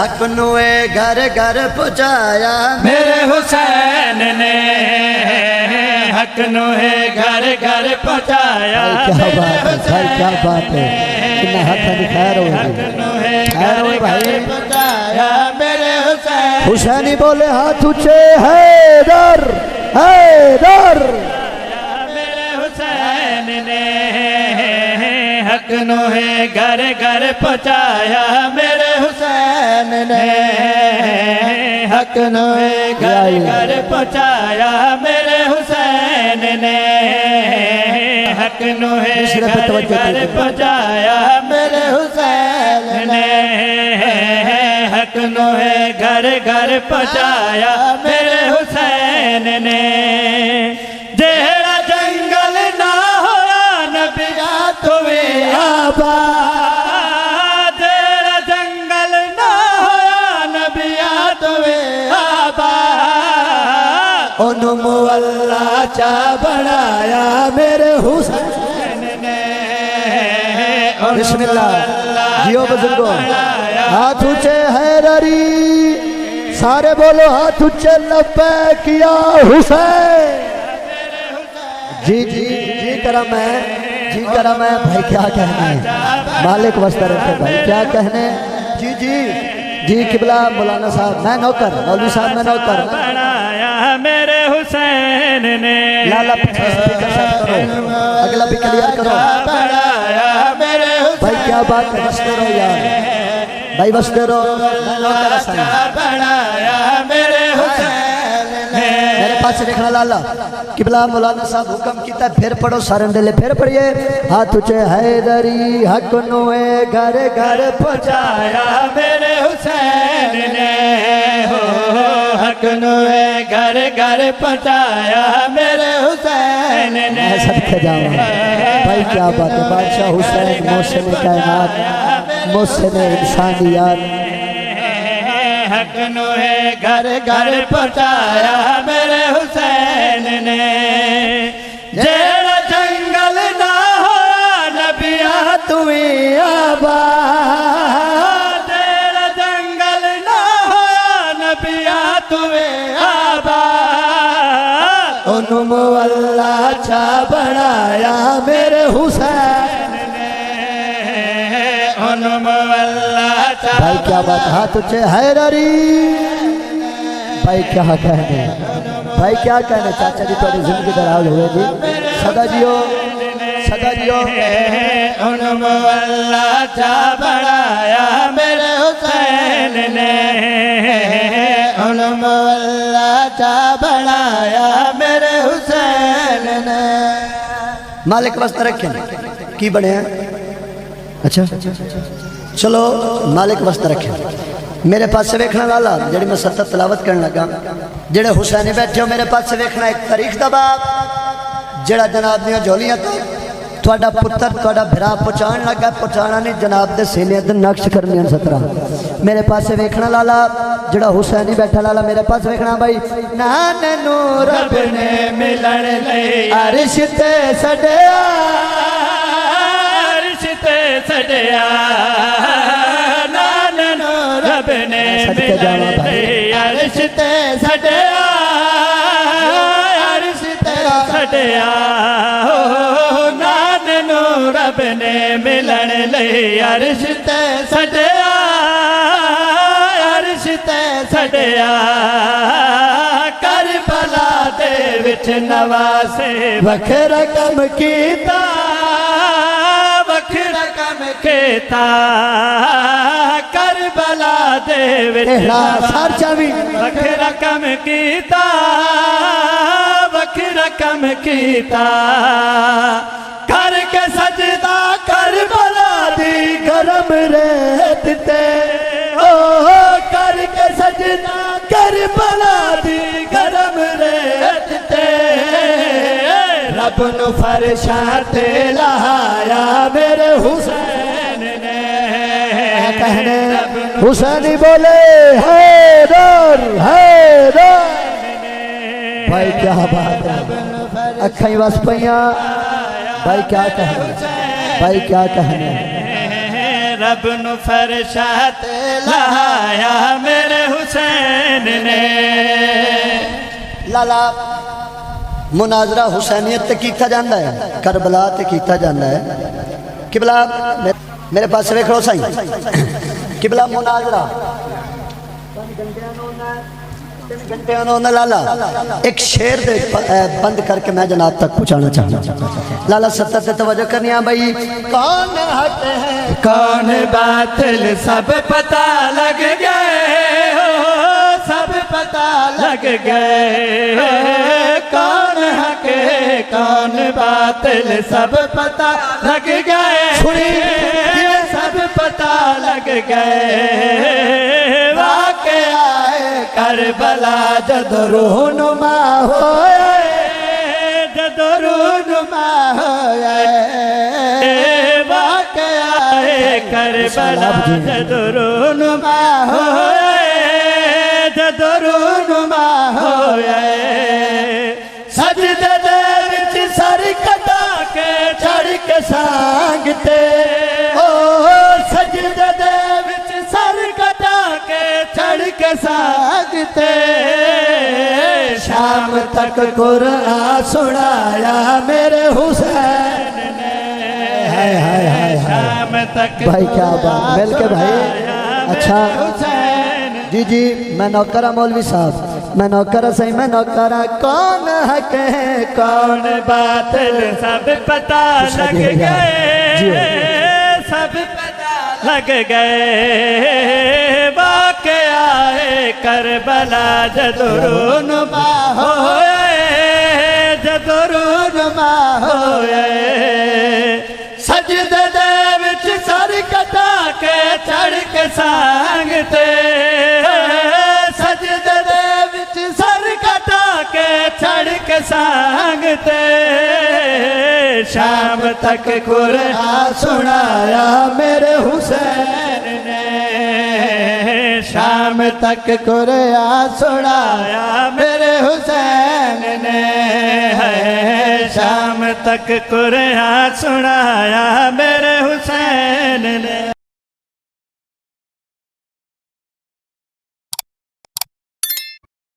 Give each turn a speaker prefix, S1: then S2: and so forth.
S1: हक नुए घर घर पहुँचाया
S2: मेरे हुसैन ने हक नुए घर घर पहुँचाया।
S1: क्या बात है भाई, क्या बात है, कितना हक खैर हो भाई।
S2: मेरे हुसैन
S1: हुसैनी बोले हाथ ऊंचे हैदर हैदर।
S2: मेरे हुसैन ने हक नुहे घर घर पहुँचाया। मेरे हुसैन ने हक नुहे घर घर पहुँचाया। मेरे हुसैन ने हक नुहे घर घर पहुँचाया। मेरे हुसैन ने हक नुहे घर घर पहुँचाया। मेरे हुसैन ने जेड़ा जंगल ना होया नबिया तुवे आबा। जेड़ा जंगल ना होया नबिया तुवे आबा।
S1: ओनु मुअल्ला चा बनाया मेरे हुसैन
S2: ने
S1: बिस्मिल्लाह। जियो बुजुर्गो हाथ ऊंचे हैदरी, सारे बोलो हाथ ऊंचे लब्बैक या हुसैन। जी जी जी करम है, जी करम है भाई, क्या कहने मालिक वस्ता रखे भाई, क्या कहने। जी जी जी किबला मौलाना साहब, मैं नौकर, मौलवी साहब मैं नौकर।
S2: बनाया मेरे हुसैन ने
S1: लाला करो, अगला भी क्लियर करो
S2: बनाया मेरे
S1: भाई, क्या बात है, बस करो यार भाई, बस करो।
S2: बनाया मेरे हुसैन ने।
S1: मेरे पास से देखना लाला किबला मौलाना साहब हुक्म किया, फिर पढ़ो सारे दिले, फिर पढ़िए हाथ ऊंचे हैदरी हक नुए घर घर
S2: पहुँचाया। मेरे हुसैन ने हो हक नुए घर घर पहुँचाया। मेरे हुसैन ने
S1: सदके जावा भाई, क्या बात है। बादशाह हुसैन मोहसिन कायनात, मोहसिन इंसानियत,
S2: हक नुहे घर घर पहुँचाया। मेरे हुसैन ने जेड़ा जंगल ना होया नबिया तुवी आबा। जेड़ा जंगल ना होया नबिया तुवे आबा।
S1: ओनु मुअल्ला चा बनाया मेरे हुसैन भाई, क्या बात। हाथ ऊंचे हैदरी भाई, क्या कहने भाई, क्या कहने। चाचा जी थोड़ी जिंदगी दराज हुए जी, सदा जियो सदा जियो।
S2: चा बनाया मेरे हुसैन ने चा बनाया मेरे हुसैन ने।
S1: मालिक वस्ता रखे की बने हैं। अच्छा चलो मालिक वस्ता रखे। मेरे पास से वेखना लाला जी मैं सतत तलावत करने लगा, जेड़े हुसैनी बैठे हो मेरे पास से वेखना एक तारीख का बाप जेड़ा जनाब दियां झोलियां थोड़ा पुत्र थोड़ा भरा पहुँचाण लगा, पहुँचाना नहीं जनाब दे सीने दे नक्श करने 17। मेरे पास से वेखना लाला जेड़ा हुसैनी बैठा लाला, मेरे पास वेखना भाई। नाने नू रब ने मिलन लई अरश ते सड़या,
S2: अरश ते सड़या। नाने नू रब ने मिलन लई अरश ते सड़या, अरश ते सड़या। रब ने मिलन लई अरश ते सड़या, अरश ते सड़या। करबला दे विच नवासे वखरा कम कीता, वखरा कम कीता। करबला दे विच वखरा कम कीता, वखरा कम कीता। करके सजदा करबला दी गरम रेत ते, ओ करके सजदा करबला दी गरम रेत ते। रब नु फरशा ते लहाया मेरे हुसैन ने।
S1: कहने हुसैनी बोले हैदर हैदर भाई, क्या बात है। अखाई वस पैया भाई, क्या कहने भाई, क्या कहने।
S2: रब नु फरशा ते लहाया सुनाया मेरे हुसैन ने।
S1: लाला मुनाजरा हुसैनियत ते कीता जांदा है, करबला ते कीता जांदा है। किबला मेरे पास वेख लो साईं, किबला मुनाजरा लाला एक शेर दे बंद करके मैं जनाब तक पहुंचाना चाहता। लाला सत्तर से तवज्जो करनी है भाई। कौन हक है
S2: कौन बातिल सब पता लग गए हो, सब पता लग गए। कौन हक है कौन बातिल सब पता लग गए, सब पता लग गए। वाक़या करबला जद रूनुमा होए, जद रूनुमा होए। वाक़या करबला जद रूनुमा होए, जद रूनुमा होए। सजदे दे विच सर कटा के चढ़ के सांगते, ओ सजदे दे विच सर कटा के चढ़ के सांगते। शाम तक कुरान सुनाया मेरे हुसैन ने।
S1: हाय हाय हाय
S2: शाम तक
S1: भाई क्या बात मिल के भाई। अच्छा
S2: हुसैन
S1: जी जी मैं नौकरा मौलवी साहब, मैं नौकरा सही, मैं नौकरा। कौन हक है
S2: कौन बातिल सब पता लग गए, सब पता लग गए। वाक़या करबला जद रूनुमा होए, जद रूनुमा होए। सजदे दे विच सर कटा के चढ़ के सांगते, सजदे दे विच सर कटा के चढ़ के सांगते। शाम तक कुरान सुनाया मेरे हुसैन ने। शाम तक कुरान सुनाया मेरे हुसैन ने। शाम तक कुरान सुनाया